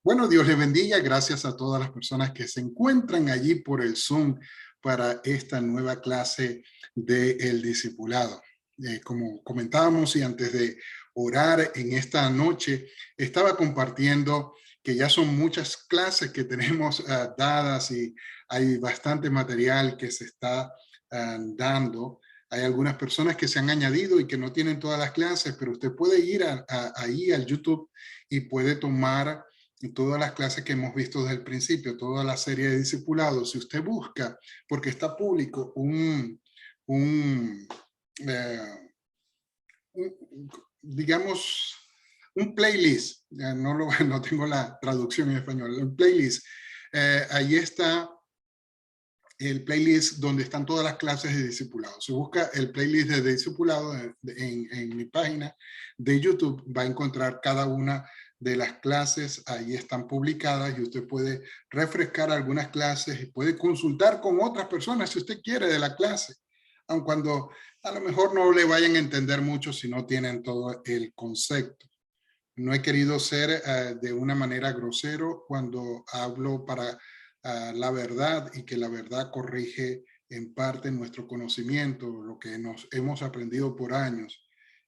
Bueno, Dios les bendiga. Gracias a todas las personas que se encuentran allí por el Zoom para esta nueva clase del discipulado. Como comentábamos y antes de orar en esta noche, estaba compartiendo que ya son muchas clases que tenemos dadas y hay bastante material que se está dando. Hay algunas personas que se han añadido y que no tienen todas las clases, pero usted puede ir ahí al YouTube y puede tomar todas las clases que hemos visto desde el principio, toda la serie de discipulados. Si usted busca, porque está público, un, eh, digamos, un playlist, no tengo la traducción en español, un playlist, ahí está el playlist donde están todas las clases de discipulado. Si busca el playlist de discipulado en mi página de YouTube, va a encontrar cada una de las clases, ahí están publicadas y usted puede refrescar algunas clases y puede consultar con otras personas si usted quiere de la clase, aun cuando a lo mejor no le vayan a entender mucho si no tienen todo el concepto. No he querido ser de una manera grosero cuando hablo para la verdad y que la verdad corrige en parte nuestro conocimiento, lo que nos hemos aprendido por años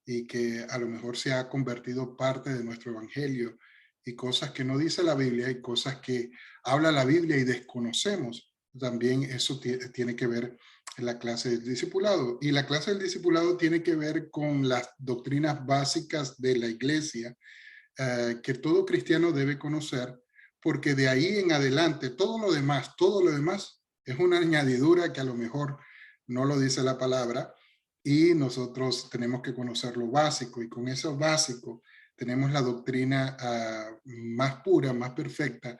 y que a lo mejor se ha convertido parte de nuestro evangelio y cosas que no dice la Biblia y cosas que habla la Biblia y desconocemos. También eso tiene que ver en la clase del discipulado. Y la clase del discipulado tiene que ver con las doctrinas básicas de la iglesia que todo cristiano debe conocer, porque de ahí en adelante todo lo demás es una añadidura que a lo mejor no lo dice la palabra y nosotros tenemos que conocer lo básico y con eso básico tenemos la doctrina más pura, más perfecta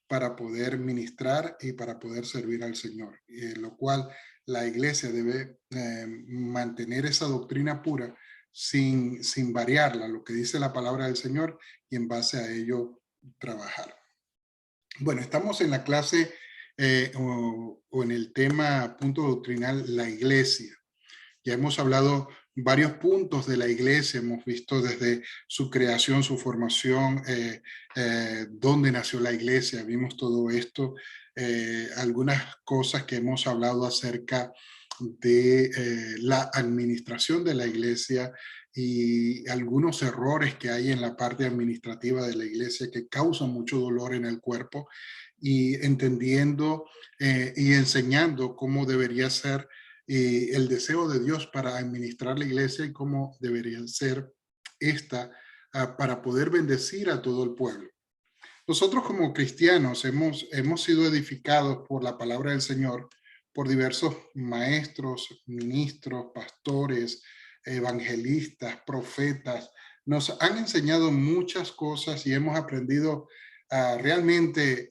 para poder ministrar y para poder servir al Señor, lo cual la iglesia debe mantener esa doctrina pura sin variarla, lo que dice la palabra del Señor y en base a ello trabajar. Bueno, estamos en la clase o en el tema punto doctrinal, la iglesia. Ya hemos hablado varios puntos de la iglesia, hemos visto desde su creación, su formación, dónde nació la iglesia, vimos todo esto, algunas cosas que hemos hablado acerca de la administración de la iglesia y algunos errores que hay en la parte administrativa de la iglesia que causan mucho dolor en el cuerpo y entendiendo y enseñando cómo debería ser el deseo de Dios para administrar la iglesia y cómo debería ser esta para poder bendecir a todo el pueblo. Nosotros como cristianos hemos sido edificados por la palabra del Señor, por diversos maestros, ministros, pastores, evangelistas, profetas. Nos han enseñado muchas cosas y hemos aprendido realmente,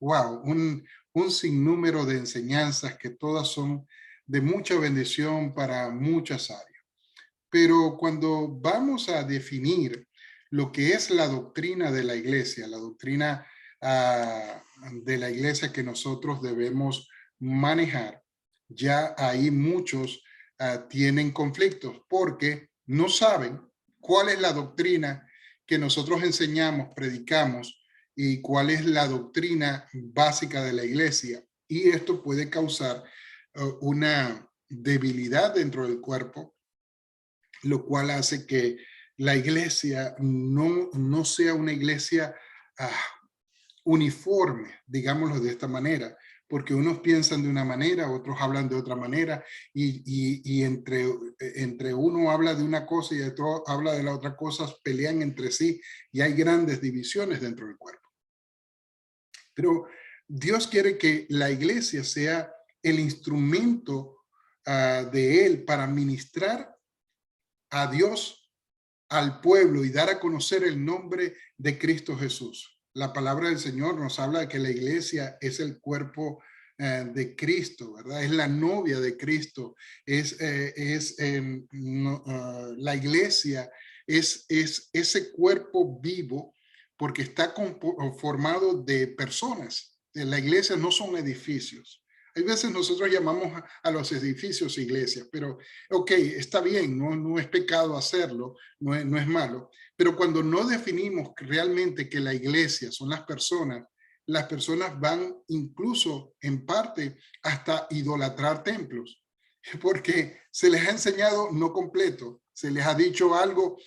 wow, un sinnúmero de enseñanzas que todas son de mucha bendición para muchas áreas. Pero cuando vamos a definir lo que es la doctrina de la iglesia, la doctrina de la iglesia que nosotros debemos manejar, ya ahí muchos tienen conflictos porque no saben cuál es la doctrina que nosotros enseñamos, predicamos y cuál es la doctrina básica de la iglesia. Y esto puede causar una debilidad dentro del cuerpo, lo cual hace que la iglesia no sea una iglesia uniforme, digámoslo de esta manera, porque unos piensan de una manera, otros hablan de otra manera, y entre uno habla de una cosa y otro habla de la otra cosa, pelean entre sí y hay grandes divisiones dentro del cuerpo. Pero Dios quiere que la iglesia sea el instrumento de Él para ministrar a Dios, al pueblo y dar a conocer el nombre de Cristo Jesús. La palabra del Señor nos habla de que la iglesia es el cuerpo de Cristo, ¿verdad? Es la novia de Cristo, la iglesia es ese cuerpo vivo porque está formado de personas. La iglesia no son edificios. Hay veces nosotros llamamos a los edificios iglesias, pero ok, está bien, no es pecado hacerlo, no es malo, pero cuando no definimos realmente que la iglesia son las personas van incluso en parte hasta idolatrar templos, porque se les ha enseñado no completo, se les ha dicho algo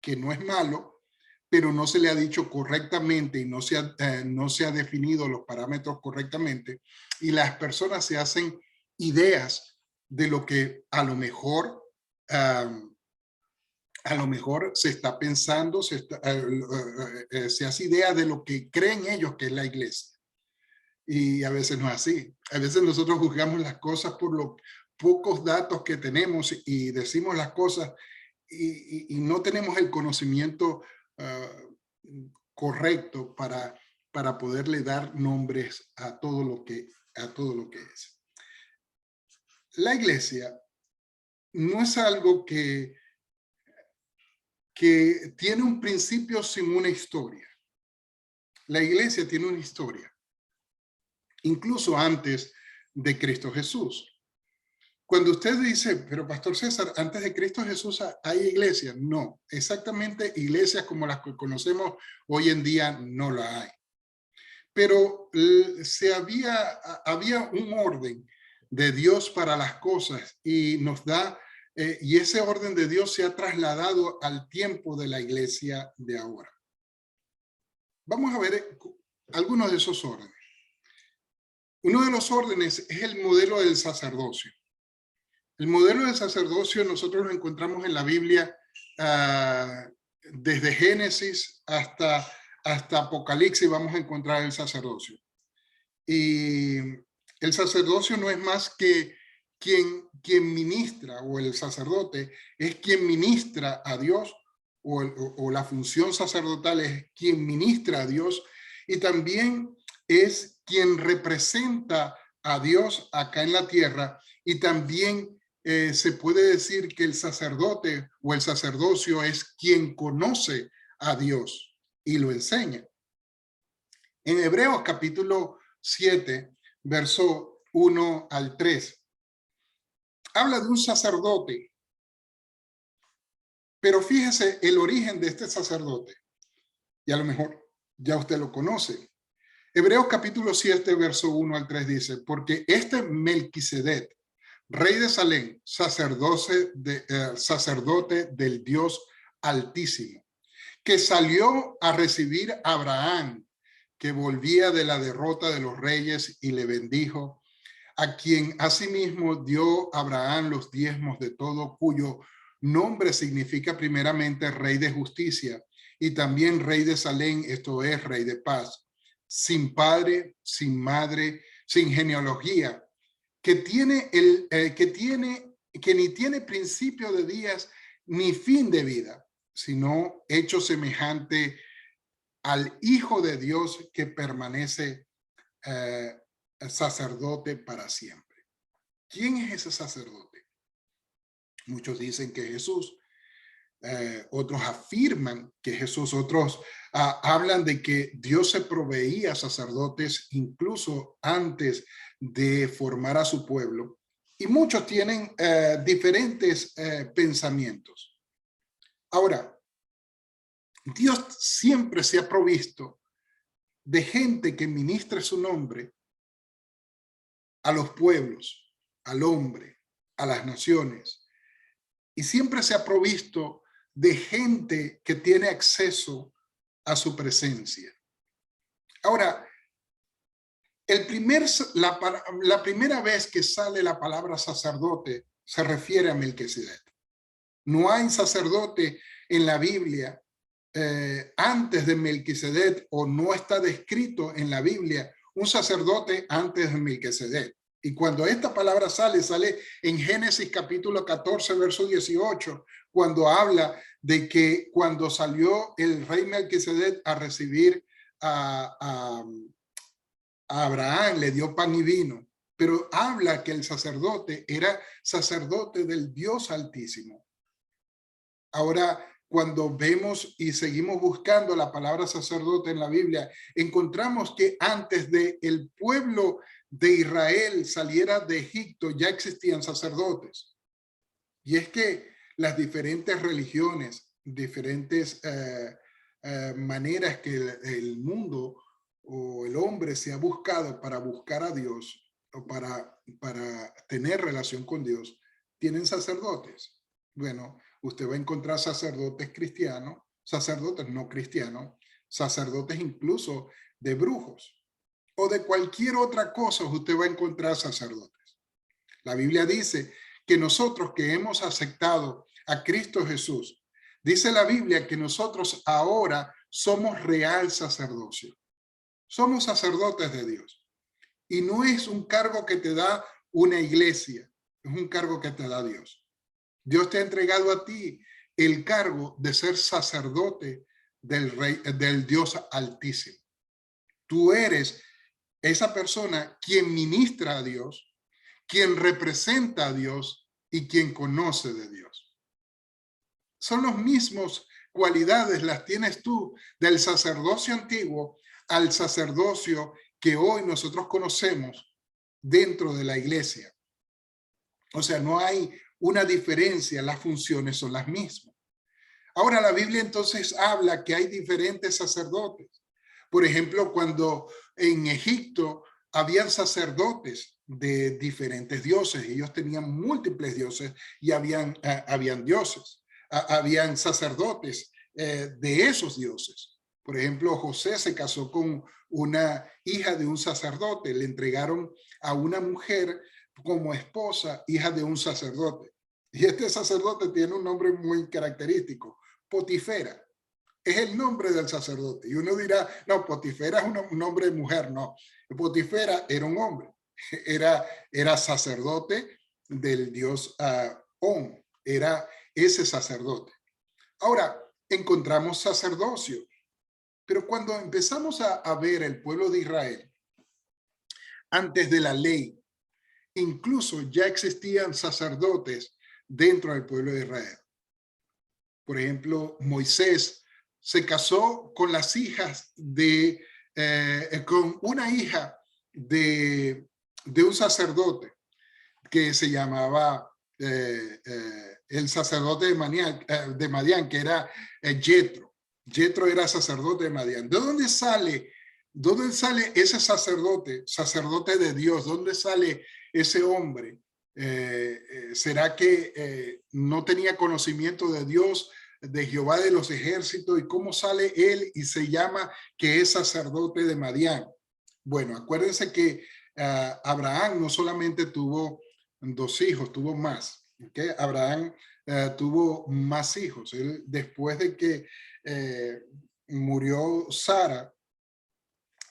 que no es malo, pero no se le ha dicho correctamente y no se ha definido los parámetros correctamente, y las personas se hacen ideas de lo que a lo mejor se está pensando, se hace idea de lo que creen ellos que es la iglesia. Y a veces no es así. A veces nosotros juzgamos las cosas por los pocos datos que tenemos y decimos las cosas y no tenemos el conocimiento correcto para poderle dar nombres a todo lo que es. La iglesia no es algo que tiene un principio sin una historia. La iglesia tiene una historia, incluso antes de Cristo Jesús. Cuando usted dice, pero Pastor César, antes de Cristo Jesús hay iglesias. No, exactamente iglesias como las que conocemos hoy en día no la hay. Pero había un orden de Dios para las cosas y nos da, y ese orden de Dios se ha trasladado al tiempo de la iglesia de ahora. Vamos a ver algunos de esos órdenes. Uno de los órdenes es el modelo del sacerdocio. El modelo del sacerdocio nosotros lo encontramos en la Biblia desde Génesis hasta Apocalipsis vamos a encontrar el sacerdocio. Y el sacerdocio no es más que quien ministra, o el sacerdote es quien ministra a Dios, o la función sacerdotal es quien ministra a Dios, y también es quien representa a Dios acá en la tierra, y también se puede decir que el sacerdote o el sacerdocio es quien conoce a Dios y lo enseña. En Hebreos capítulo 7, verso 1 al 3, habla de un sacerdote, pero fíjese el origen de este sacerdote, y a lo mejor ya usted lo conoce. Hebreos capítulo 7, verso 1 al 3 dice, porque este Melquisedec, rey de Salem, sacerdote del Dios Altísimo, que salió a recibir a Abraham, que volvía de la derrota de los reyes, y le bendijo, a quien asimismo dio Abraham los diezmos de todo, cuyo nombre significa primeramente rey de justicia, y también rey de Salem, esto es, rey de paz, sin padre, sin madre, sin genealogía, que ni tiene principio de días ni fin de vida, sino hecho semejante al Hijo de Dios, que permanece sacerdote para siempre. ¿Quién es ese sacerdote? Muchos dicen que Jesús, otros afirman que Jesús, otros hablan de que Dios se proveía sacerdotes incluso antes de formar a su pueblo, y muchos tienen diferentes pensamientos. Ahora, Dios siempre se ha provisto de gente que ministre su nombre a los pueblos, al hombre, a las naciones, y siempre se ha provisto de gente que tiene acceso a su presencia. Ahora, la primera vez que sale la palabra sacerdote se refiere a Melquisedec. No hay sacerdote en la Biblia antes de Melquisedec, o no está descrito en la Biblia un sacerdote antes de Melquisedec. Y cuando esta palabra sale en Génesis capítulo 14, verso 18, cuando habla de que cuando salió el rey Melquisedec a recibir a Abraham, le dio pan y vino, pero habla que el sacerdote era sacerdote del Dios Altísimo. Ahora, cuando vemos y seguimos buscando la palabra sacerdote en la Biblia, encontramos que antes de el pueblo de Israel saliera de Egipto, ya existían sacerdotes. Y es que las diferentes religiones, diferentes maneras que el mundo o el hombre se ha buscado para buscar a Dios o para tener relación con Dios, tienen sacerdotes. Bueno, usted va a encontrar sacerdotes cristianos, sacerdotes no cristianos, sacerdotes incluso de brujos o de cualquier otra cosa usted va a encontrar sacerdotes. La Biblia dice que nosotros que hemos aceptado a Cristo Jesús, dice la Biblia que nosotros ahora somos real sacerdocio. Somos sacerdotes de Dios. Y no es un cargo que te da una iglesia, es un cargo que te da Dios. Dios te ha entregado a ti el cargo de ser sacerdote del Rey, del Dios Altísimo. Tú eres esa persona quien ministra a Dios, quien representa a Dios y quien conoce de Dios. Son los mismos cualidades, las tienes tú del sacerdocio antiguo al sacerdocio que hoy nosotros conocemos dentro de la iglesia. O sea, no hay una diferencia, las funciones son las mismas. Ahora la Biblia entonces habla que hay diferentes sacerdotes. Por ejemplo, cuando en Egipto habían sacerdotes de diferentes dioses, ellos tenían múltiples dioses y habían dioses, habían sacerdotes de esos dioses. Por ejemplo, José se casó con una hija de un sacerdote, le entregaron a una mujer como esposa, hija de un sacerdote. Y este sacerdote tiene un nombre muy característico, Potifera. Es el nombre del sacerdote. Y uno dirá, no, Potifera es un nombre de mujer. No, Potifera era un hombre. Era sacerdote del dios On. Era ese sacerdote. Ahora, encontramos sacerdocio. Pero cuando empezamos a ver el pueblo de Israel, antes de la ley, incluso ya existían sacerdotes dentro del pueblo de Israel. Por ejemplo, Moisés se casó con las hijas con una hija de un sacerdote que se llamaba el sacerdote de Madián, que era Jetro. Jetro era sacerdote de Madián. ¿De dónde sale ese sacerdote de Dios? ¿Dónde sale ese hombre? ¿Será que no tenía conocimiento de Dios, de Jehová de los ejércitos? ¿Y cómo sale él y se llama que es sacerdote de Madián? Bueno, acuérdense que Abraham no solamente tuvo 2 hijos, tuvo más. ¿Okay? Abraham tuvo más hijos. Él, después de que murió Sara,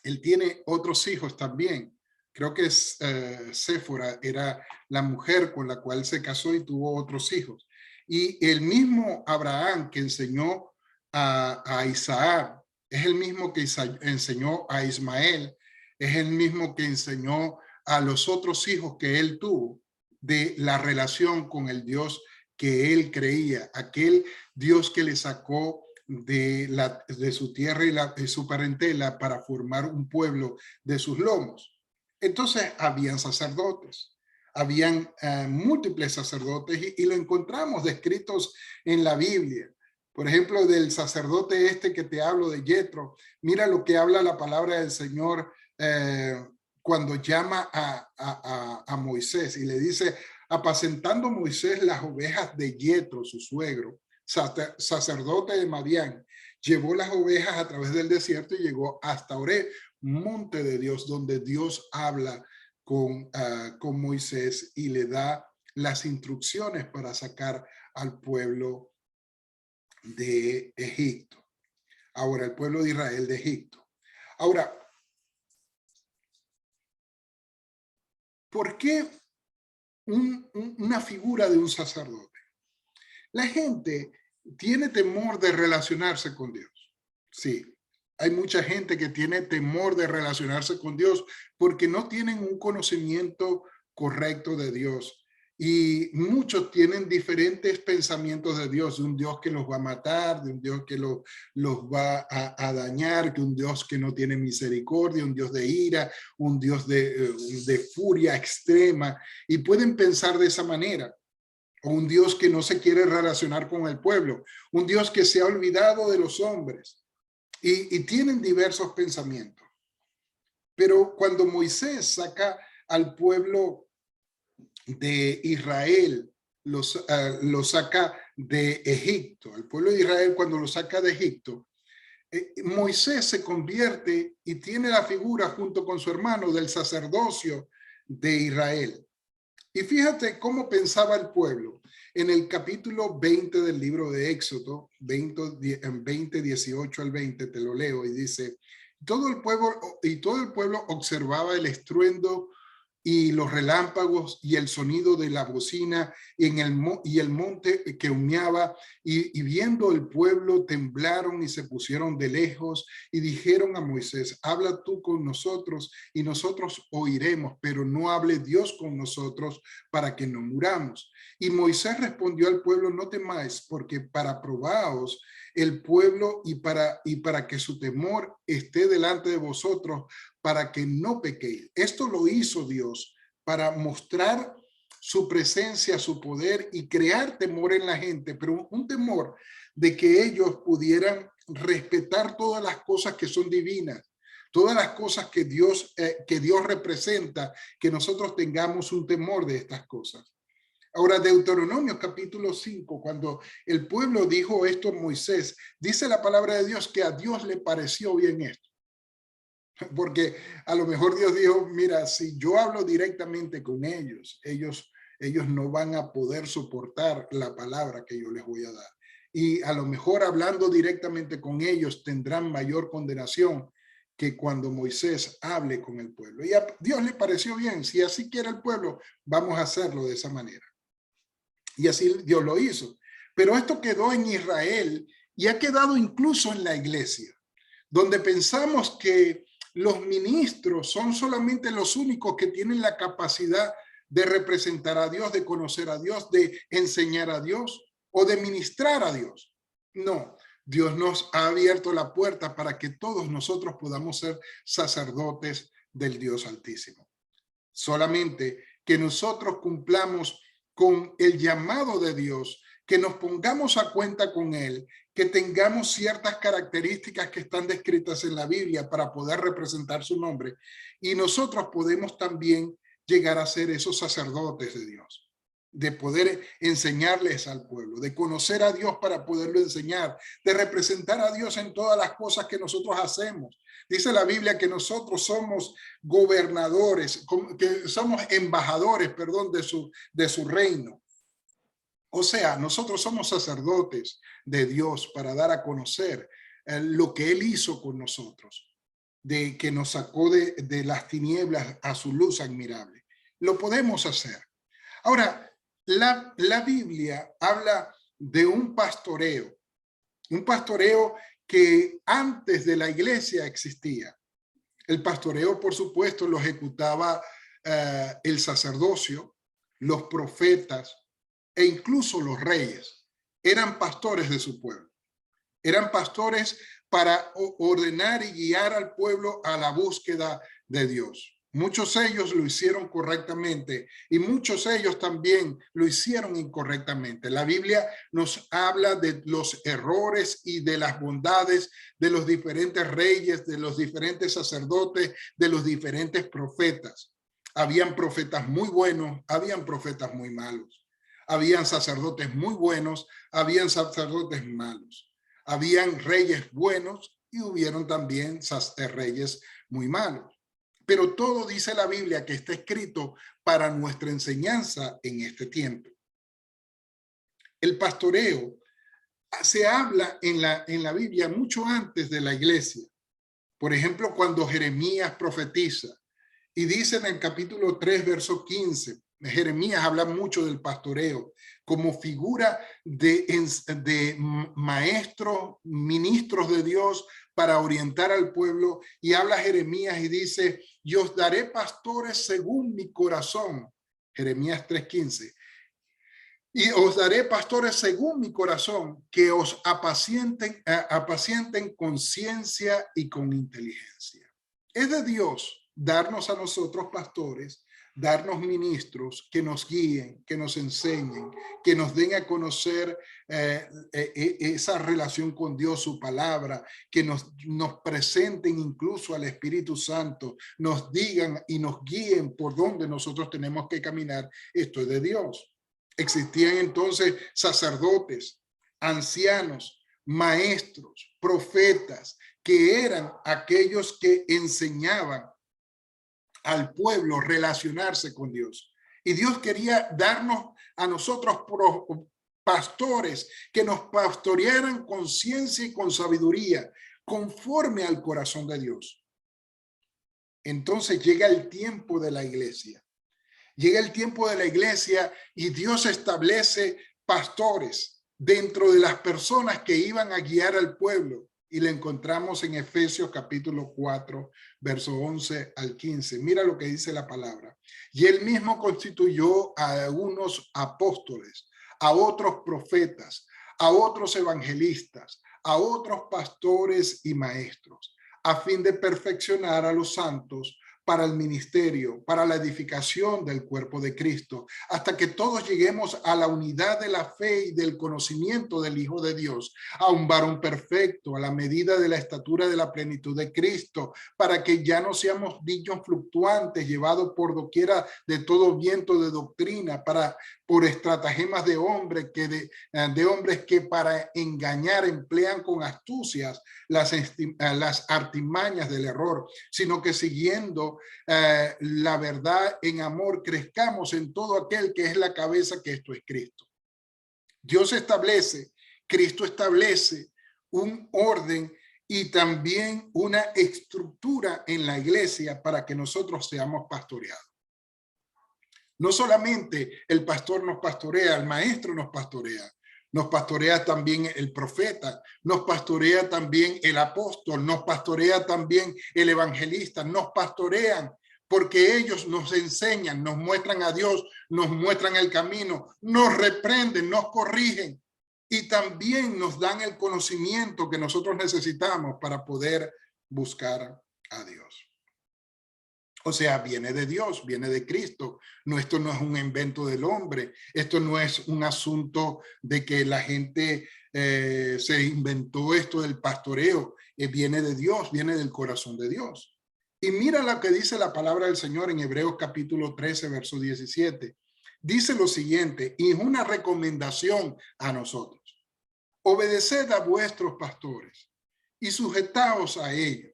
él tiene otros hijos también. Creo que Séfora era la mujer con la cual se casó y tuvo otros hijos. Y el mismo Abraham que enseñó a Isaac, es el mismo que enseñó a Ismael, es el mismo que enseñó a los otros hijos que él tuvo de la relación con el Dios que él creía, aquel Dios que le sacó de su tierra y su parentela para formar un pueblo de sus lomos. Entonces habían sacerdotes, habían múltiples sacerdotes y lo encontramos descritos en la Biblia. Por ejemplo, del sacerdote este que te hablo de Jetro, mira lo que habla la palabra del Señor cuando llama a Moisés y le dice, apacentando Moisés las ovejas de Jetro, su suegro, sacerdote de Madián, llevó las ovejas a través del desierto y llegó hasta Oreb, monte de Dios, donde Dios habla con Moisés y le da las instrucciones para sacar al pueblo de Egipto. Ahora, el pueblo de Israel de Egipto. Ahora, ¿por qué una figura de un sacerdote? La gente tiene temor de relacionarse con Dios. Sí, hay mucha gente que tiene temor de relacionarse con Dios porque no tienen un conocimiento correcto de Dios. Y muchos tienen diferentes pensamientos de Dios, de un Dios que los va a matar, de un Dios que los va a dañar, que un Dios que no tiene misericordia, un Dios de ira, un Dios de furia extrema. Y pueden pensar de esa manera. O un Dios que no se quiere relacionar con el pueblo, un Dios que se ha olvidado de los hombres. Y tienen diversos pensamientos. Pero cuando Moisés saca al pueblo de Israel, lo saca de Egipto, al pueblo de Israel cuando lo saca de Egipto, Moisés se convierte y tiene la figura junto con su hermano del sacerdocio de Israel. Y fíjate cómo pensaba el pueblo. En el capítulo 20 del libro de Éxodo, 20, 18 al 20, te lo leo y dice, todo el pueblo observaba el estruendo y los relámpagos y el sonido de la bocina y el monte que humeaba, y viendo el pueblo temblaron y se pusieron de lejos y dijeron a Moisés, habla tú con nosotros y nosotros oiremos, pero no hable Dios con nosotros para que no muramos. Y Moisés respondió al pueblo, no temáis, porque para probaos el pueblo y para que su temor esté delante de vosotros, para que no pequéis. Esto lo hizo Dios para mostrar su presencia, su poder y crear temor en la gente, pero un temor de que ellos pudieran respetar todas las cosas que son divinas, todas las cosas que Dios representa, que nosotros tengamos un temor de estas cosas. Ahora, Deuteronomio capítulo 5, cuando el pueblo dijo esto a Moisés, dice la palabra de Dios que a Dios le pareció bien esto. Porque a lo mejor Dios dijo, mira, si yo hablo directamente con ellos no van a poder soportar la palabra que yo les voy a dar. Y a lo mejor hablando directamente con ellos tendrán mayor condenación que cuando Moisés hable con el pueblo. Y a Dios le pareció bien, si así quiere el pueblo, vamos a hacerlo de esa manera. Y así Dios lo hizo. Pero esto quedó en Israel y ha quedado incluso en la iglesia, donde pensamos que los ministros son solamente los únicos que tienen la capacidad de representar a Dios, de conocer a Dios, de enseñar a Dios o de ministrar a Dios. No, Dios nos ha abierto la puerta para que todos nosotros podamos ser sacerdotes del Dios Altísimo. Solamente que nosotros cumplamos con el llamado de Dios, que nos pongamos a cuenta con Él, que tengamos ciertas características que están descritas en la Biblia para poder representar su nombre. Y nosotros podemos también llegar a ser esos sacerdotes de Dios, de poder enseñarles al pueblo, de conocer a Dios para poderlo enseñar, de representar a Dios en todas las cosas que nosotros hacemos. Dice la Biblia que nosotros somos gobernadores, que somos embajadores, perdón, de su reino. O sea, nosotros somos sacerdotes de Dios para dar a conocer lo que Él hizo con nosotros, de que nos sacó de las tinieblas a su luz admirable. Lo podemos hacer. Ahora, la Biblia habla de un pastoreo que antes de la iglesia existía. El pastoreo, por supuesto, lo ejecutaba el sacerdocio, los profetas e incluso los reyes. Eran pastores de su pueblo. Eran pastores para ordenar y guiar al pueblo a la búsqueda de Dios. Muchos de ellos lo hicieron correctamente y muchos de ellos también lo hicieron incorrectamente. La Biblia nos habla de los errores y de las bondades de los diferentes reyes, de los diferentes sacerdotes, de los diferentes profetas. Habían profetas muy buenos, habían profetas muy malos. Habían sacerdotes muy buenos, habían sacerdotes malos. Habían reyes buenos y hubieron también reyes muy malos. Pero todo dice la Biblia que está escrito para nuestra enseñanza en este tiempo. El pastoreo se habla en la Biblia mucho antes de la iglesia. Por ejemplo, cuando Jeremías profetiza y dice en el capítulo 3, verso 15, Jeremías habla mucho del pastoreo como figura de maestros, ministros de Dios para orientar al pueblo, y habla Jeremías y dice, yo os daré pastores según mi corazón, Jeremías 3:15, Y os daré pastores según mi corazón, que os apacienten con ciencia y con inteligencia. Es de Dios darnos a nosotros pastores, darnos ministros que nos guíen, que nos enseñen, que nos den a conocer esa relación con Dios, su palabra, que nos presenten incluso al Espíritu Santo, nos digan y nos guíen por donde nosotros tenemos que caminar. Esto es de Dios. Existían entonces sacerdotes, ancianos, maestros, profetas, que eran aquellos que enseñaban al pueblo relacionarse con Dios. Y Dios quería darnos a nosotros pastores que nos pastorearan con ciencia y con sabiduría, conforme al corazón de Dios. Entonces llega el tiempo de la iglesia. Llega el tiempo de la iglesia y Dios establece pastores dentro de las personas que iban a guiar al pueblo. Y le encontramos en Efesios capítulo 4, verso 11 al 15. Mira lo que dice la palabra. Y él mismo constituyó a unos apóstoles, a otros profetas, a otros evangelistas, a otros pastores y maestros, a fin de perfeccionar a los santos para el ministerio, para la edificación del cuerpo de Cristo, hasta que todos lleguemos a la unidad de la fe y del conocimiento del Hijo de Dios, a un varón perfecto, a la medida de la estatura de la plenitud de Cristo, para que ya no seamos niños fluctuantes, llevados por doquiera de todo viento de doctrina, por estratagemas de hombres que para engañar emplean con astucias las artimañas del error, sino que siguiendo la verdad en amor, crezcamos en todo aquel que es la cabeza, que esto es Cristo. Dios establece, Cristo establece un orden y también una estructura en la iglesia para que nosotros seamos pastoreados. No solamente el pastor nos pastorea, el maestro nos pastorea también el profeta, nos pastorea también el apóstol, nos pastorea también el evangelista, nos pastorean porque ellos nos enseñan, nos muestran a Dios, nos muestran el camino, nos reprenden, nos corrigen y también nos dan el conocimiento que nosotros necesitamos para poder buscar a Dios. O sea, viene de Dios, viene de Cristo. No, esto no es un invento del hombre. Esto no es un asunto de que la gente se inventó esto del pastoreo. Viene de Dios, viene del corazón de Dios. Y mira lo que dice la palabra del Señor en Hebreos capítulo 13, verso 17. Dice lo siguiente, y es una recomendación a nosotros. Obedeced a vuestros pastores y sujetaos a ellos,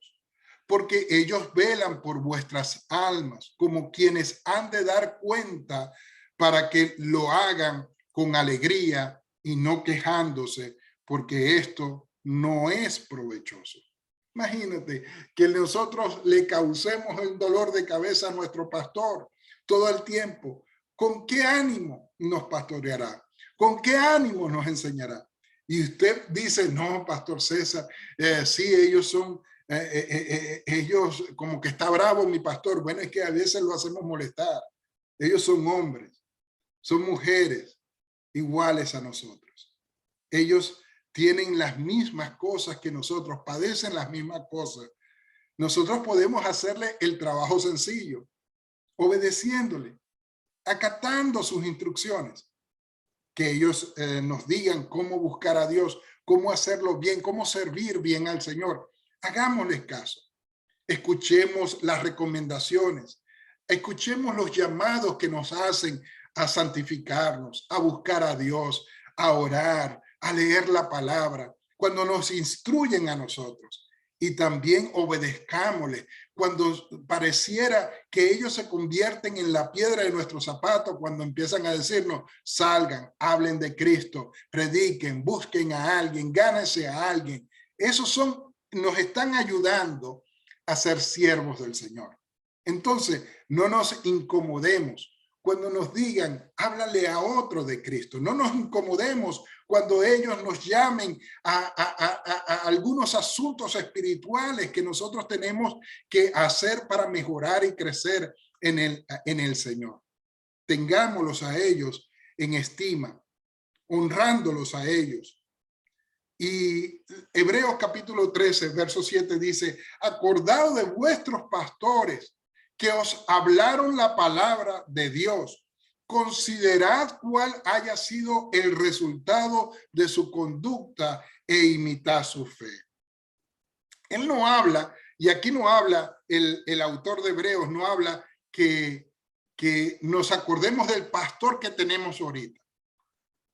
porque ellos velan por vuestras almas como quienes han de dar cuenta, para que lo hagan con alegría y no quejándose, porque esto no es provechoso. Imagínate que nosotros le causemos el dolor de cabeza a nuestro pastor todo el tiempo. ¿Con qué ánimo nos pastoreará? ¿Con qué ánimo nos enseñará? Y usted dice, no, Pastor César, sí, ellos son... ellos como que está bravo mi pastor. Bueno, es que a veces lo hacemos molestar. Ellos son hombres, son mujeres iguales a nosotros. Ellos tienen las mismas cosas que nosotros, padecen las mismas cosas. Nosotros podemos hacerle el trabajo sencillo, obedeciéndole, acatando sus instrucciones, que ellos nos digan cómo buscar a Dios, cómo hacerlo bien, cómo servir bien al Señor. Hagámosles caso, escuchemos las recomendaciones, escuchemos los llamados que nos hacen a santificarnos, a buscar a Dios, a orar, a leer la palabra, cuando nos instruyen a nosotros. Y también obedezcámosle cuando pareciera que ellos se convierten en la piedra de nuestro zapato, cuando empiezan a decirnos, salgan, hablen de Cristo, prediquen, busquen a alguien, gánense a alguien. Esos nos están ayudando a ser siervos del Señor. Entonces, no nos incomodemos cuando nos digan, háblale a otro de Cristo. No nos incomodemos cuando ellos nos llamen a algunos asuntos espirituales que nosotros tenemos que hacer para mejorar y crecer en el Señor. Tengámoslos a ellos en estima honrándolos a ellos. Y Hebreos capítulo 13, verso 7 dice, acordaos de vuestros pastores que os hablaron la palabra de Dios. Considerad cuál haya sido el resultado de su conducta e imitad su fe. Él no habla, y aquí no habla, el autor de Hebreos no habla que nos acordemos del pastor que tenemos ahorita,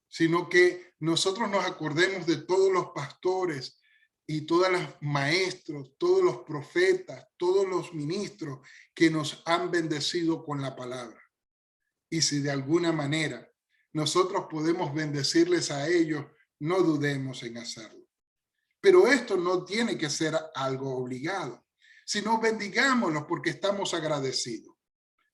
sino que nosotros nos acordemos de todos los pastores y todos los maestros, todos los profetas, todos los ministros que nos han bendecido con la palabra. Y si de alguna manera nosotros podemos bendecirles a ellos, no dudemos en hacerlo. Pero esto no tiene que ser algo obligado, sino bendigámoslos porque estamos agradecidos.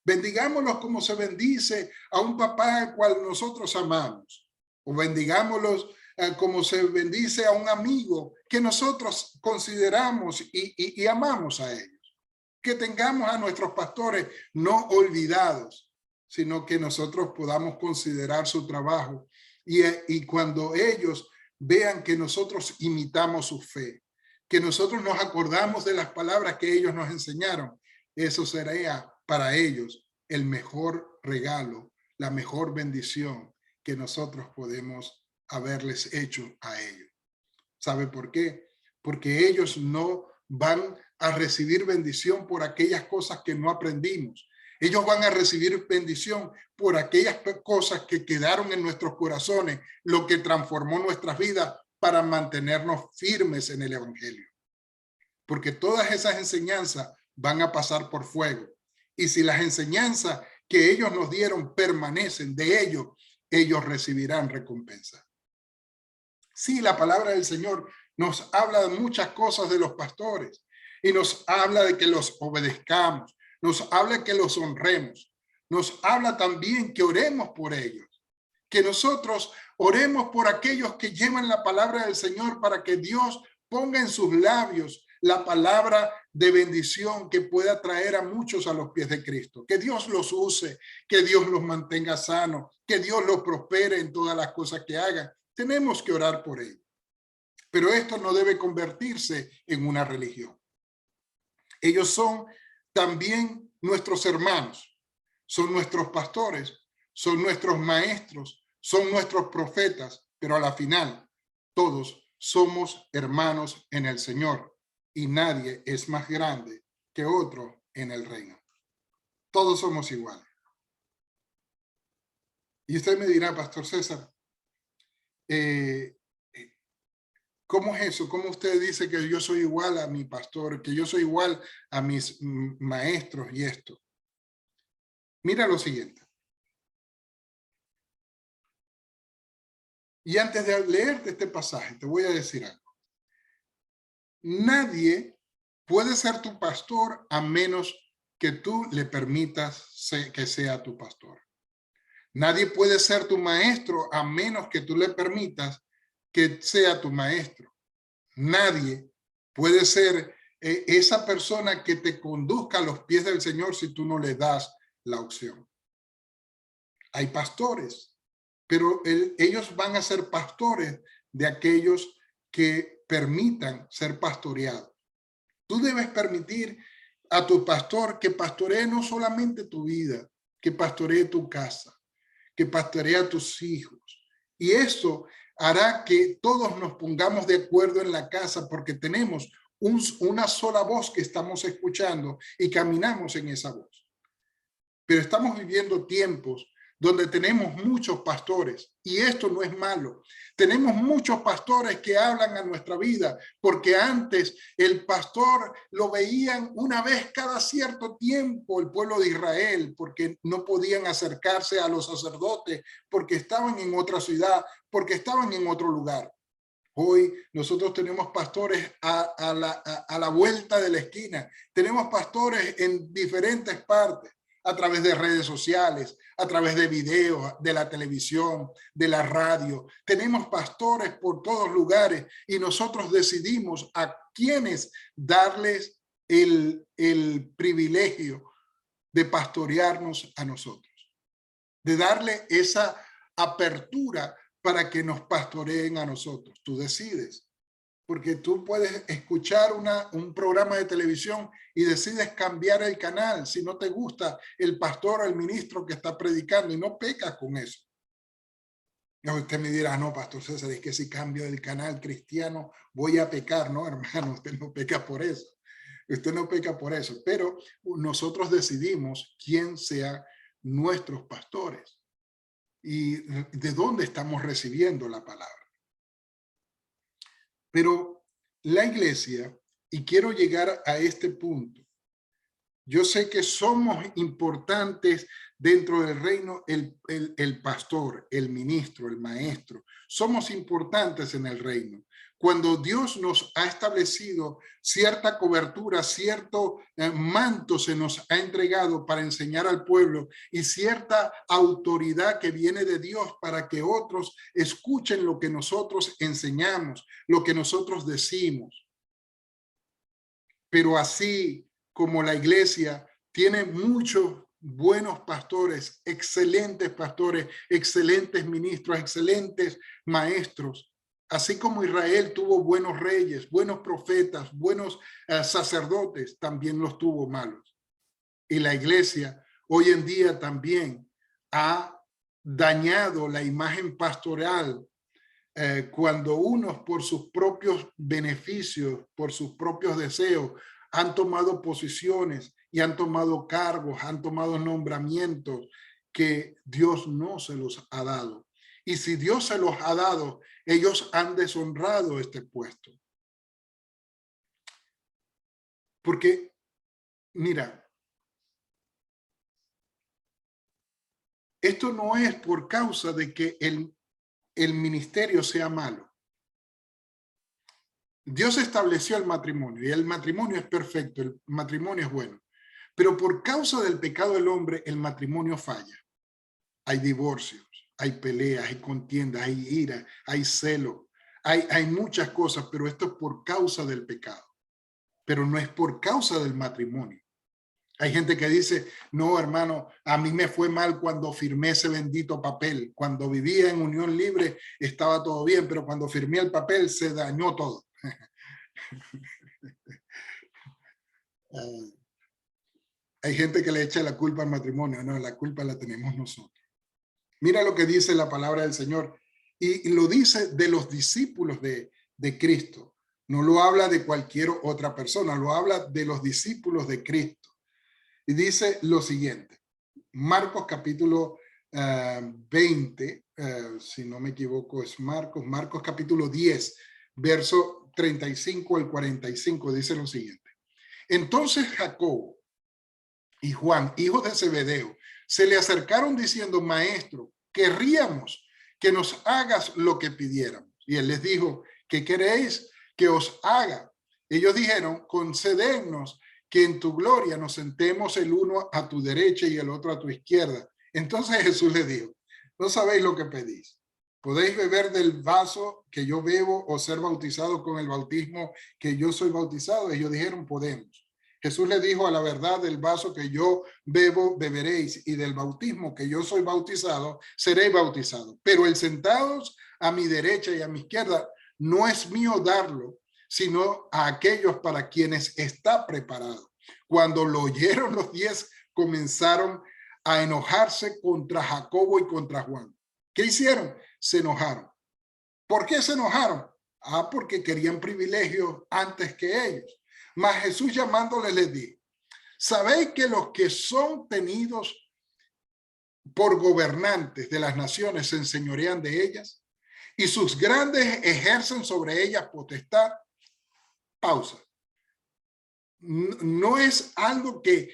Bendigámoslos como se bendice a un papá al cual nosotros amamos. O bendigámoslos como se bendice a un amigo que nosotros consideramos y amamos a ellos. Que tengamos a nuestros pastores no olvidados, sino que nosotros podamos considerar su trabajo. Y cuando ellos vean que nosotros imitamos su fe, que nosotros nos acordamos de las palabras que ellos nos enseñaron, eso será para ellos el mejor regalo, la mejor bendición que nosotros podemos haberles hecho a ellos. ¿Sabe por qué? Porque ellos no van a recibir bendición por aquellas cosas que no aprendimos. Ellos van a recibir bendición por aquellas cosas que quedaron en nuestros corazones, lo que transformó nuestras vidas para mantenernos firmes en el evangelio. Porque todas esas enseñanzas van a pasar por fuego. Y si las enseñanzas que ellos nos dieron permanecen de ellos recibirán recompensa. Sí, la palabra del Señor nos habla de muchas cosas de los pastores y nos habla de que los obedezcamos, nos habla que los honremos, nos habla también que oremos por ellos, que nosotros oremos por aquellos que llevan la palabra del Señor para que Dios ponga en sus labios la palabra de bendición que pueda traer a muchos a los pies de Cristo. Que Dios los use, que Dios los mantenga sanos, que Dios los prospere en todas las cosas que hagan. Tenemos que orar por ellos. Pero esto no debe convertirse en una religión. Ellos son también nuestros hermanos, son nuestros pastores, son nuestros maestros, son nuestros profetas, pero a la final todos somos hermanos en el Señor. Y nadie es más grande que otro en el reino. Todos somos iguales. Y usted me dirá, Pastor César, ¿cómo es eso? ¿Cómo usted dice que yo soy igual a mi pastor, que yo soy igual a mis maestros y esto? Mira lo siguiente. Y antes de leerte este pasaje, te voy a decir algo. Nadie puede ser tu pastor a menos que tú le permitas que sea tu pastor. Nadie puede ser tu maestro a menos que tú le permitas que sea tu maestro. Nadie puede ser esa persona que te conduzca a los pies del Señor si tú no le das la opción. Hay pastores, pero ellos van a ser pastores de aquellos que permitan ser pastoreados. Tú debes permitir a tu pastor que pastoree no solamente tu vida, que pastoree tu casa, que pastoree a tus hijos. Y eso hará que todos nos pongamos de acuerdo en la casa porque tenemos una sola voz que estamos escuchando y caminamos en esa voz. Pero estamos viviendo tiempos donde tenemos muchos pastores y esto no es malo. Tenemos muchos pastores que hablan a nuestra vida porque antes el pastor lo veían una vez cada cierto tiempo el pueblo de Israel porque no podían acercarse a los sacerdotes porque estaban en otra ciudad, porque estaban en otro lugar. Hoy nosotros tenemos pastores a la vuelta de la esquina. Tenemos pastores en diferentes partes, a través de redes sociales, a través de videos, de la televisión, de la radio. Tenemos pastores por todos lugares y nosotros decidimos a quiénes darles el privilegio de pastorearnos a nosotros, de darle esa apertura para que nos pastoreen a nosotros. Tú decides, porque tú puedes escuchar un programa de televisión y decides cambiar el canal si no te gusta el pastor o el ministro que está predicando, y no pecas con eso. Y usted me dirá, no, pastor César, es que si cambio el canal cristiano voy a pecar. No, hermano, usted no peca por eso. Usted no peca por eso, pero nosotros decidimos quién sea nuestros pastores y de dónde estamos recibiendo la palabra. Pero la iglesia, y quiero llegar a este punto, yo sé que somos importantes dentro del reino, el pastor, el ministro, el maestro, somos importantes en el reino. Cuando Dios nos ha establecido cierta cobertura, cierto manto se nos ha entregado para enseñar al pueblo y cierta autoridad que viene de Dios para que otros escuchen lo que nosotros enseñamos, lo que nosotros decimos. Pero así como la iglesia tiene muchos buenos pastores, excelentes ministros, excelentes maestros, así como Israel tuvo buenos reyes, buenos profetas, buenos sacerdotes, también los tuvo malos. Y la iglesia hoy en día también ha dañado la imagen pastoral cuando unos por sus propios beneficios, por sus propios deseos, han tomado posiciones y han tomado cargos, han tomado nombramientos que Dios no se los ha dado. Y si Dios se los ha dado, ellos han deshonrado este puesto. Porque, mira, esto no es por causa de que el ministerio sea malo. Dios estableció el matrimonio y el matrimonio es perfecto, el matrimonio es bueno. Pero por causa del pecado del hombre, el matrimonio falla. Hay divorcios, hay peleas, hay contiendas, hay ira, hay celo, hay muchas cosas, pero esto es por causa del pecado. Pero no es por causa del matrimonio. Hay gente que dice, no, hermano, a mí me fue mal cuando firmé ese bendito papel. Cuando vivía en unión libre estaba todo bien, pero cuando firmé el papel se dañó todo. Hay gente que le echa la culpa al matrimonio. No, la culpa la tenemos nosotros. Mira lo que dice la palabra del Señor. Y lo dice de los discípulos de Cristo. No lo habla de cualquier otra persona, lo habla de los discípulos de Cristo. Y dice lo siguiente. Marcos capítulo 20, si no me equivoco es Marcos capítulo 10, verso 35 al 45, dice lo siguiente. Entonces Jacobo y Juan, hijos de Zebedeo, se le acercaron diciendo, maestro, querríamos que nos hagas lo que pidiéramos. Y él les dijo, ¿qué queréis que os haga? Ellos dijeron, concedednos que en tu gloria nos sentemos el uno a tu derecha y el otro a tu izquierda. Entonces Jesús les dijo, no sabéis lo que pedís. ¿Podéis beber del vaso que yo bebo o ser bautizado con el bautismo que yo soy bautizado? Ellos dijeron, podemos. Jesús le dijo, a la verdad, del vaso que yo bebo, beberéis, y del bautismo que yo soy bautizado, seréis bautizados. Pero el sentados a mi derecha y a mi izquierda no es mío darlo, sino a aquellos para quienes está preparado. Cuando lo oyeron los 10, comenzaron a enojarse contra Jacobo y contra Juan. ¿Qué hicieron? Se enojaron. ¿Por qué se enojaron? Porque querían privilegios antes que ellos. Mas Jesús llamándoles les dijo, ¿sabéis que los que son tenidos por gobernantes de las naciones se enseñorean de ellas? Y sus grandes ejercen sobre ellas potestad. Pausa. No es algo que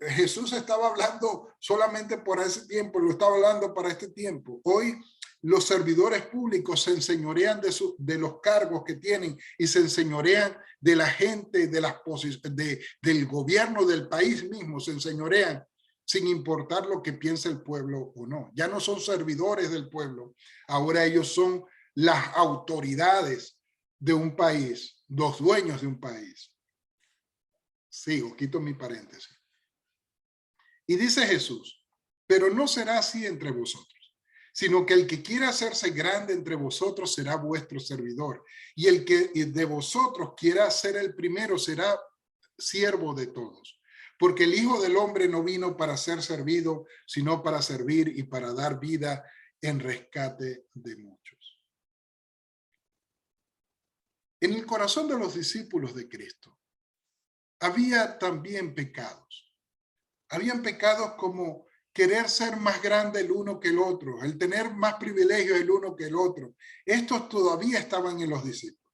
Jesús estaba hablando solamente por ese tiempo, lo estaba hablando para este tiempo. Hoy los servidores públicos se enseñorean de los cargos que tienen y se enseñorean de la gente, del gobierno del país mismo, se enseñorean sin importar lo que piense el pueblo o no. Ya no son servidores del pueblo, ahora ellos son las autoridades de un país, los dueños de un país. Sigo, quito mi paréntesis. Y dice Jesús, pero no será así entre vosotros, sino que el que quiera hacerse grande entre vosotros será vuestro servidor, y el que de vosotros quiera ser el primero será siervo de todos. Porque el Hijo del Hombre no vino para ser servido, sino para servir y para dar vida en rescate de muchos. En el corazón de los discípulos de Cristo había también pecados. Habían pecados como querer ser más grande el uno que el otro, el tener más privilegios el uno que el otro. Estos todavía estaban en los discípulos.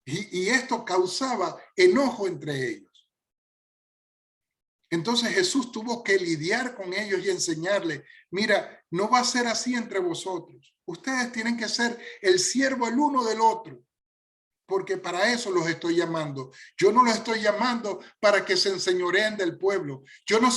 Y esto causaba enojo entre ellos. Entonces Jesús tuvo que lidiar con ellos y enseñarles, mira, no va a ser así entre vosotros. Ustedes tienen que ser el siervo el uno del otro, porque para eso los estoy llamando. Yo no los estoy llamando para que se enseñoreen del pueblo. Yo no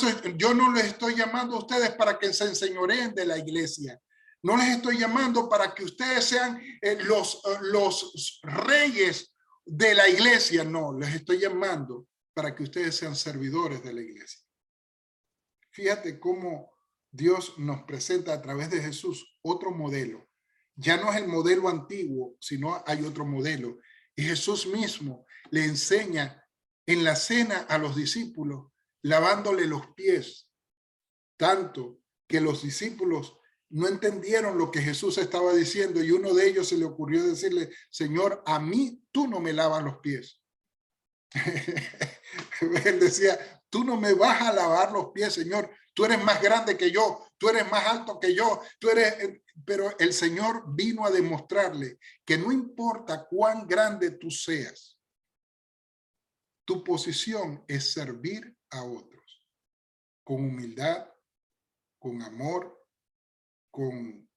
les estoy llamando a ustedes para que se enseñoreen de la iglesia. No les estoy llamando para que ustedes sean los reyes de la iglesia. No, les estoy llamando para que ustedes sean servidores de la iglesia. Fíjate cómo Dios nos presenta a través de Jesús otro modelo. Ya no es el modelo antiguo, sino hay otro modelo. Y Jesús mismo le enseña en la cena a los discípulos, lavándole los pies, tanto que los discípulos no entendieron lo que Jesús estaba diciendo y uno de ellos se le ocurrió decirle, Señor, a mí tú no me lavas los pies. Él decía, tú no me vas a lavar los pies, Señor. Tú eres más grande que yo, tú eres más alto que yo, tú eres... Pero el Señor vino a demostrarle que no importa cuán grande tú seas, tu posición es servir a otros con humildad, con amor, con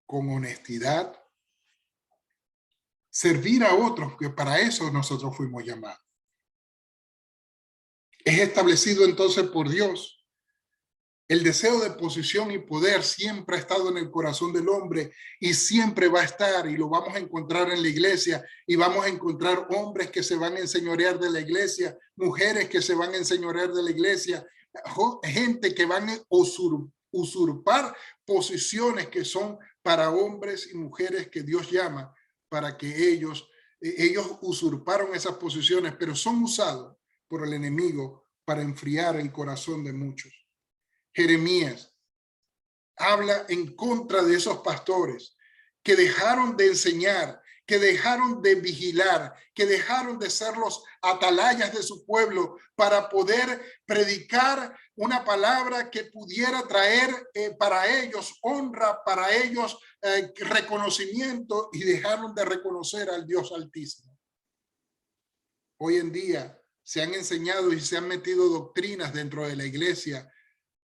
honestidad. Servir a otros, que para eso nosotros fuimos llamados. Es establecido entonces por Dios. El deseo de posición y poder siempre ha estado en el corazón del hombre y siempre va a estar, y lo vamos a encontrar en la iglesia, y vamos a encontrar hombres que se van a enseñorear de la iglesia, mujeres que se van a enseñorear de la iglesia, gente que van a usurpar posiciones que son para hombres y mujeres que Dios llama para que ellos usurparon esas posiciones, pero son usados por el enemigo para enfriar el corazón de muchos. Jeremías habla en contra de esos pastores que dejaron de enseñar, que dejaron de vigilar, que dejaron de ser los atalayas de su pueblo para poder predicar una palabra que pudiera traer para ellos honra, para ellos reconocimiento, y dejaron de reconocer al Dios Altísimo. Hoy en día se han enseñado y se han metido doctrinas dentro de la iglesia,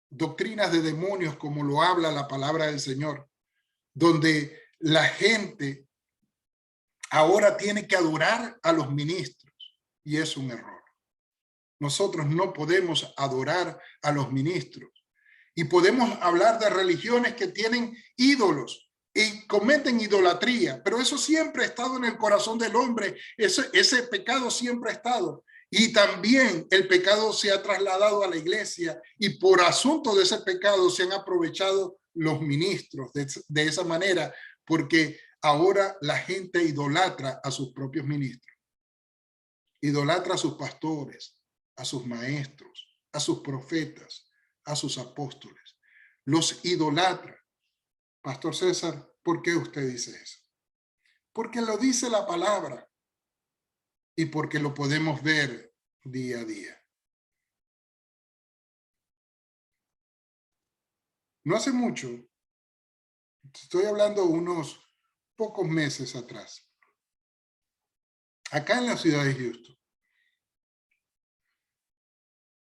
doctrinas de demonios, como lo habla la palabra del Señor, donde la gente ahora tiene que adorar a los ministros, y es un error. Nosotros no podemos adorar a los ministros, y podemos hablar de religiones que tienen ídolos y cometen idolatría, pero eso siempre ha estado en el corazón del hombre, ese pecado siempre ha estado. Y también el pecado se ha trasladado a la iglesia, y por asunto de ese pecado se han aprovechado los ministros de esa manera, porque ahora la gente idolatra a sus propios ministros, idolatra a sus pastores, a sus maestros, a sus profetas, a sus apóstoles. Los idolatra. Pastor César, ¿por qué usted dice eso? Porque lo dice la palabra. Y porque lo podemos ver día a día. No hace mucho, estoy hablando unos pocos meses atrás, acá en la ciudad de Houston,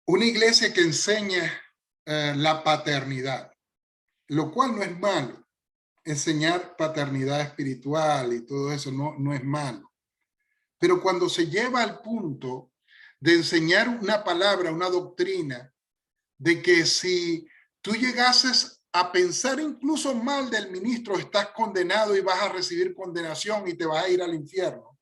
una iglesia que enseña la paternidad, lo cual no es malo. Enseñar paternidad espiritual y todo eso no es malo. Pero cuando se lleva al punto de enseñar una palabra, una doctrina, de que si tú llegases a pensar incluso mal del ministro, estás condenado y vas a recibir condenación y te vas a ir al infierno.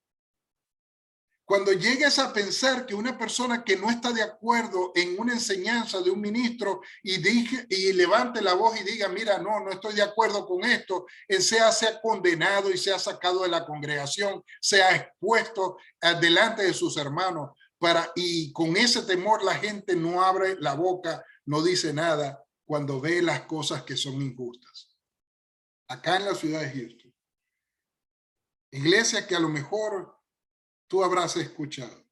Cuando llegues a pensar que una persona que no está de acuerdo en una enseñanza de un ministro y levante la voz y diga, mira, no estoy de acuerdo con esto, sea condenado y sea sacado de la congregación, sea expuesto delante de sus hermanos, y con ese temor la gente no abre la boca, no dice nada cuando ve las cosas que son injustas. Acá en la ciudad de Houston, iglesia que a lo mejor tú habrás escuchado,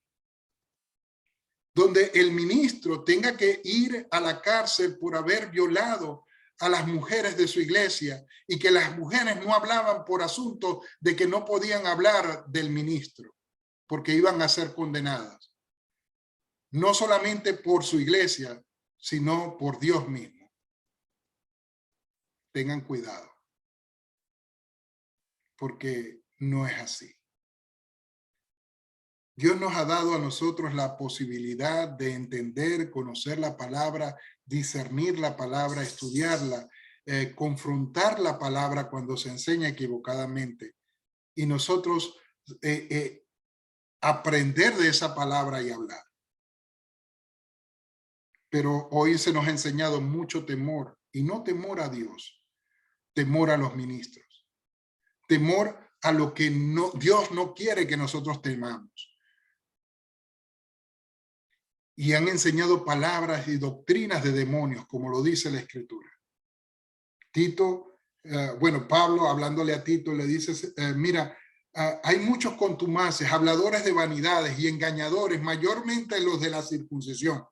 donde el ministro tenga que ir a la cárcel por haber violado a las mujeres de su iglesia y que las mujeres no hablaban por asunto de que no podían hablar del ministro porque iban a ser condenadas. No solamente por su iglesia, sino por Dios mismo. Tengan cuidado, porque no es así. Dios nos ha dado a nosotros la posibilidad de entender, conocer la palabra, discernir la palabra, estudiarla, confrontar la palabra cuando se enseña equivocadamente. Y nosotros aprender de esa palabra y hablar. Pero hoy se nos ha enseñado mucho temor, y no temor a Dios, temor a los ministros, temor a lo que Dios no quiere que nosotros temamos. Y han enseñado palabras y doctrinas de demonios, como lo dice la Escritura. Tito, Pablo hablándole a Tito le dice, mira, hay muchos contumaces, habladores de vanidades y engañadores, mayormente los de la circuncisión.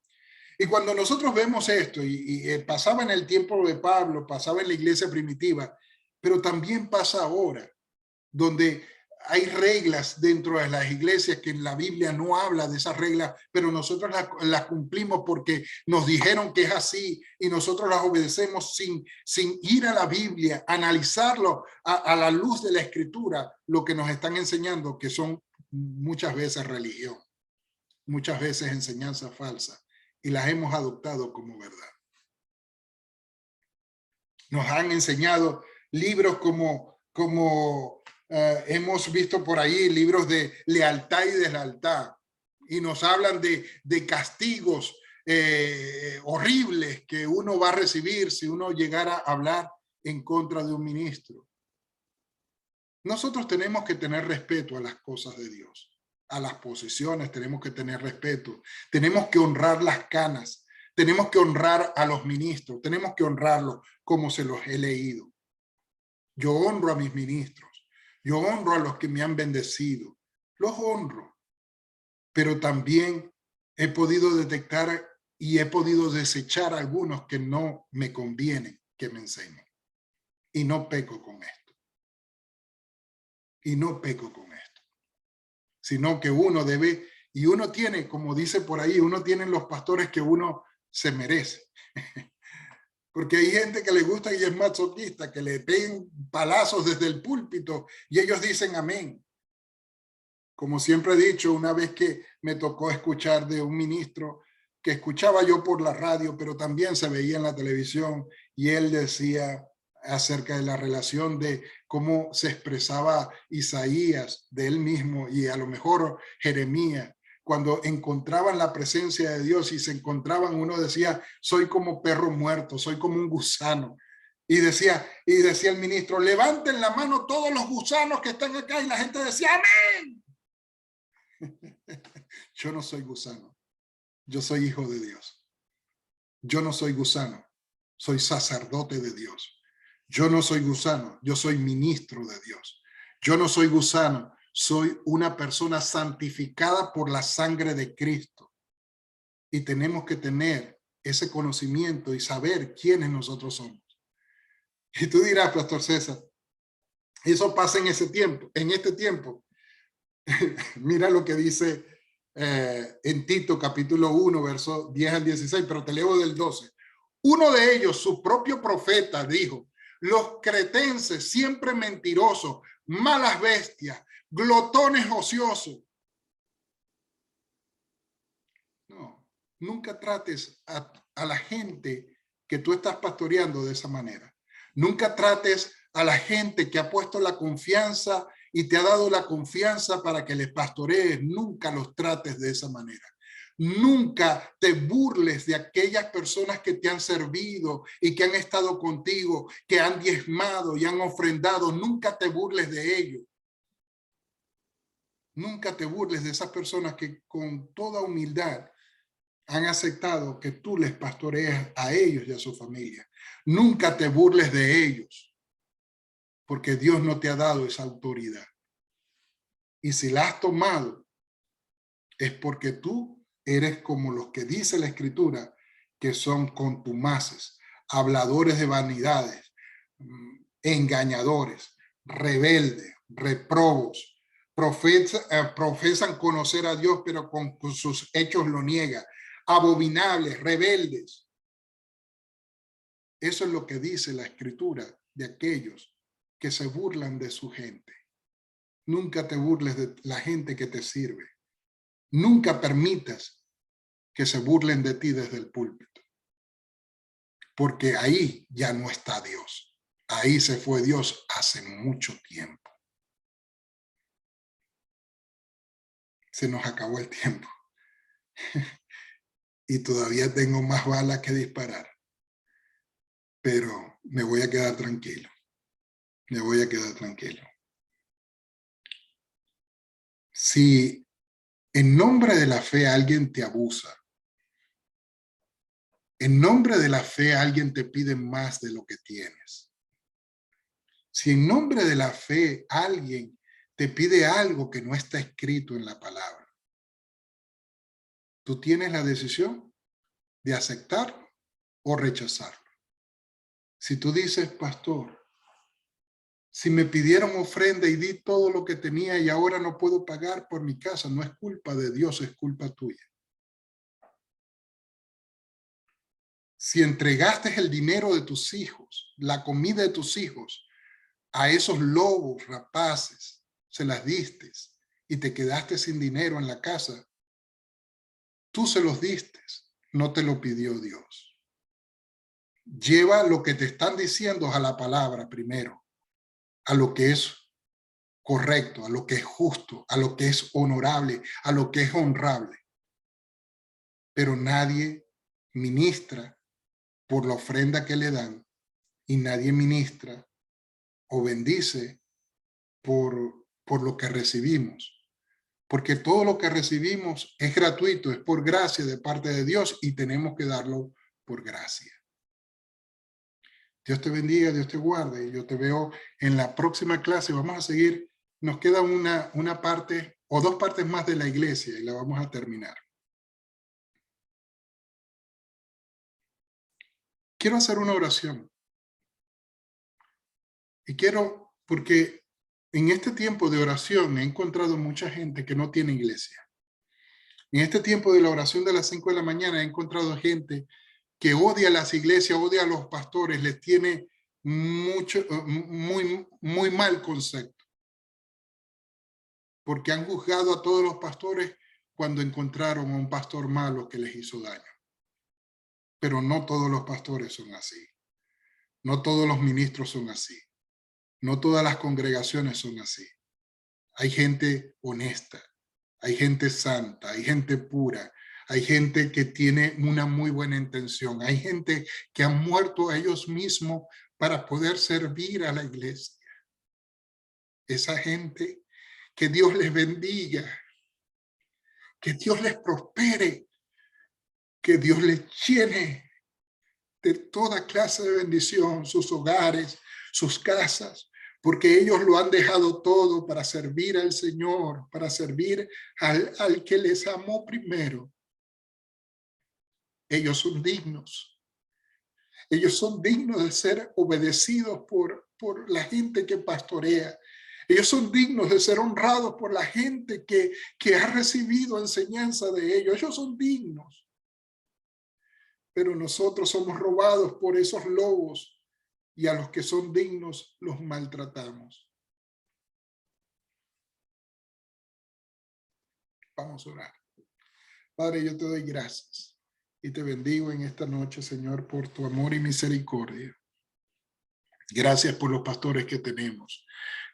Y cuando nosotros vemos esto, y pasaba en el tiempo de Pablo, pasaba en la iglesia primitiva, pero también pasa ahora, donde hay reglas dentro de las iglesias que en la Biblia no habla de esas reglas, pero nosotros las cumplimos porque nos dijeron que es así y nosotros las obedecemos sin ir a la Biblia, analizarlo a la luz de la Escritura, lo que nos están enseñando, que son muchas veces religión, muchas veces enseñanza falsa, y las hemos adoptado como verdad. Nos han enseñado libros como hemos visto por ahí, libros de lealtad y deslealtad, y nos hablan de castigos horribles que uno va a recibir si uno llegara a hablar en contra de un ministro. Nosotros tenemos que tener respeto a las cosas de Dios, a las posiciones tenemos que tener respeto, tenemos que honrar las canas, tenemos que honrar a los ministros, tenemos que honrarlos como se los he leído. Yo honro a mis ministros, yo honro a los que me han bendecido, los honro, pero también he podido detectar y he podido desechar algunos que no me convienen que me enseñen. Y no peco con esto. Y no peco con esto. Sino que uno debe, y uno tiene, como dice por ahí, uno tiene los pastores que uno se merece. Porque hay gente que le gusta y es masoquista, que le peguen palazos desde el púlpito y ellos dicen amén. Como siempre he dicho, una vez que me tocó escuchar de un ministro que escuchaba yo por la radio, pero también se veía en la televisión, y él decía acerca de la relación de cómo se expresaba Isaías de él mismo y a lo mejor Jeremías. Cuando encontraban la presencia de Dios y se encontraban, uno decía, soy como perro muerto, soy como un gusano. Y decía el ministro, levanten la mano todos los gusanos que están acá, y la gente decía, amén. Yo no soy gusano, yo soy hijo de Dios. Yo no soy gusano, soy sacerdote de Dios. Yo no soy gusano, yo soy ministro de Dios. Yo no soy gusano, soy una persona santificada por la sangre de Cristo. Y tenemos que tener ese conocimiento y saber quiénes nosotros somos. Y tú dirás, Pastor César, eso pasa en ese tiempo, en este tiempo. Mira lo que dice en Tito capítulo 1, verso 10 al 16, pero te leo del 12. Uno de ellos, su propio profeta, dijo, los cretenses siempre mentirosos, malas bestias, glotones ociosos. No, nunca trates a la gente que tú estás pastoreando de esa manera. Nunca trates a la gente que ha puesto la confianza y te ha dado la confianza para que les pastorees, nunca los trates de esa manera. Nunca te burles de aquellas personas que te han servido y que han estado contigo, que han diezmado y han ofrendado. Nunca te burles de ellos. Nunca te burles de esas personas que con toda humildad han aceptado que tú les pastorees a ellos y a su familia. Nunca te burles de ellos, porque Dios no te ha dado esa autoridad. Y si la has tomado, es porque tú eres como los que dice la Escritura, que son contumaces, habladores de vanidades, engañadores, rebeldes, reprobos, profesan conocer a Dios, pero con sus hechos lo niegan, abominables, rebeldes. Eso es lo que dice la Escritura de aquellos que se burlan de su gente. Nunca te burles de la gente que te sirve. Nunca permitas que se burlen de ti desde el púlpito, porque ahí ya no está Dios. Ahí se fue Dios hace mucho tiempo. Se nos acabó el tiempo. Y todavía tengo más balas que disparar. Pero me voy a quedar tranquilo. Me voy a quedar tranquilo. Si en nombre de la fe alguien te abusa, en nombre de la fe alguien te pide más de lo que tienes, si en nombre de la fe alguien te pide algo que no está escrito en la palabra, tú tienes la decisión de aceptarlo o rechazarlo. Si tú dices, pastor, si me pidieron ofrenda y di todo lo que tenía y ahora no puedo pagar por mi casa, no es culpa de Dios, es culpa tuya. Si entregaste el dinero de tus hijos, la comida de tus hijos, a esos lobos rapaces, se las diste y te quedaste sin dinero en la casa, tú se los diste, no te lo pidió Dios. Lleva lo que te están diciendo a la palabra primero, a lo que es correcto, a lo que es justo, a lo que es honorable, a lo que es honrable. Pero nadie ministra por la ofrenda que le dan y nadie ministra o bendice por lo que recibimos. Porque todo lo que recibimos es gratuito, es por gracia de parte de Dios y tenemos que darlo por gracia. Dios te bendiga, Dios te guarde. Y yo te veo en la próxima clase. Vamos a seguir. Nos queda una parte o dos partes más de la iglesia y la vamos a terminar. Quiero hacer una oración. Y quiero, porque en este tiempo de oración he encontrado mucha gente que no tiene iglesia. En este tiempo de la oración de las 5 de la mañana he encontrado gente que odia las iglesias, odia a los pastores, les tiene muy mal concepto. Porque han juzgado a todos los pastores cuando encontraron a un pastor malo que les hizo daño. Pero no todos los pastores son así. No todos los ministros son así. No todas las congregaciones son así. Hay gente honesta, hay gente santa, hay gente pura, hay gente que tiene una muy buena intención, hay gente que han muerto a ellos mismos para poder servir a la iglesia. Esa gente, que Dios les bendiga, que Dios les prospere, que Dios les llene de toda clase de bendición, sus hogares, sus casas, porque ellos lo han dejado todo para servir al Señor, para servir al que les amó primero. Ellos son dignos. Ellos son dignos de ser obedecidos por la gente que pastorea. Ellos son dignos de ser honrados por la gente que ha recibido enseñanza de ellos. Ellos son dignos. Pero nosotros somos robados por esos lobos y a los que son dignos los maltratamos. Vamos a orar. Padre, yo te doy gracias y te bendigo en esta noche, Señor, por tu amor y misericordia. Gracias por los pastores que tenemos.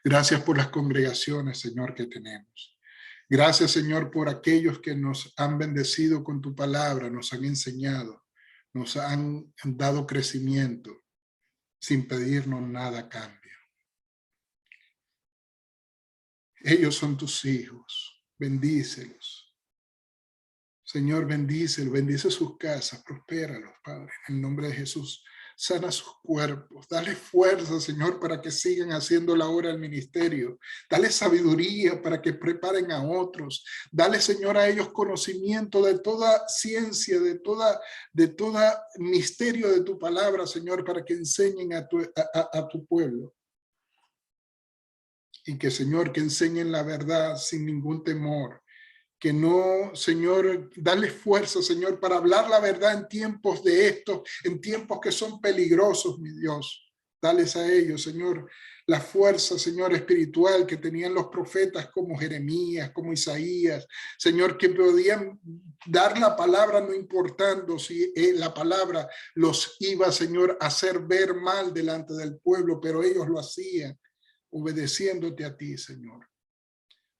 Gracias por las congregaciones, Señor, que tenemos. Gracias, Señor, por aquellos que nos han bendecido con tu palabra, nos han enseñado, nos han dado crecimiento sin pedirnos nada a cambio. Ellos son tus hijos. Bendícelos. Señor, bendícelos, bendice sus casas, prospéralos, Padre, en el nombre de Jesús. Sana sus cuerpos, dale fuerza, Señor, para que sigan haciendo la obra del ministerio. Dale sabiduría para que preparen a otros. Dale, Señor, a ellos conocimiento de toda ciencia, de toda misterio de tu palabra, Señor, para que enseñen a tu pueblo. Y que, Señor, que enseñen la verdad sin ningún temor. Que no, Señor, dale fuerza, Señor, para hablar la verdad en tiempos de estos, en tiempos que son peligrosos, mi Dios. Dales a ellos, Señor, la fuerza, Señor, espiritual que tenían los profetas como Jeremías, como Isaías, Señor, que podían dar la palabra no importando si la palabra los iba, Señor, a hacer ver mal delante del pueblo, pero ellos lo hacían obedeciéndote a ti, Señor.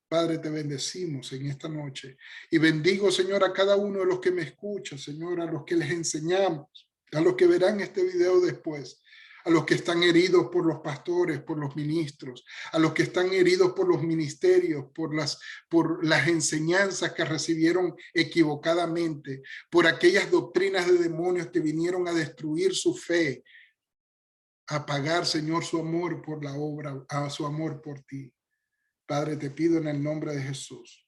Padre, te bendecimos en esta noche y bendigo, Señor, a cada uno de los que me escuchan, Señor, a los que les enseñamos, a los que verán este video después, a los que están heridos por los pastores, por los ministros, a los que están heridos por los ministerios, por las enseñanzas que recibieron equivocadamente, por aquellas doctrinas de demonios que vinieron a destruir su fe, a apagar, Señor, su amor por la obra, a su amor por ti. Padre, te pido en el nombre de Jesús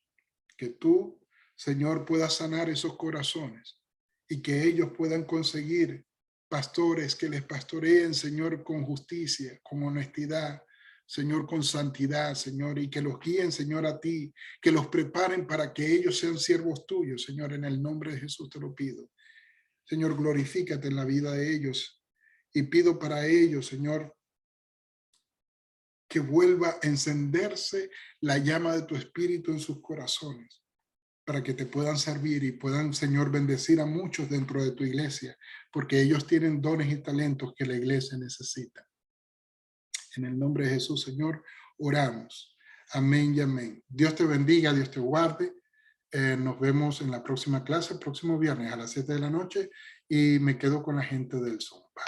que tú, Señor, puedas sanar esos corazones y que ellos puedan conseguir pastores que les pastoreen, Señor, con justicia, con honestidad, Señor, con santidad, Señor, y que los guíen, Señor, a ti, que los preparen para que ellos sean siervos tuyos, Señor, en el nombre de Jesús te lo pido. Señor, glorifícate en la vida de ellos y pido para ellos, Señor, que vuelva a encenderse la llama de tu espíritu en sus corazones, para que te puedan servir y puedan, Señor, bendecir a muchos dentro de tu iglesia, porque ellos tienen dones y talentos que la iglesia necesita. En el nombre de Jesús, Señor, oramos. Amén y amén. Dios te bendiga, Dios te guarde. Nos vemos en la próxima clase, el próximo viernes a las 7 de la noche, y me quedo con la gente del Zoom. Bye.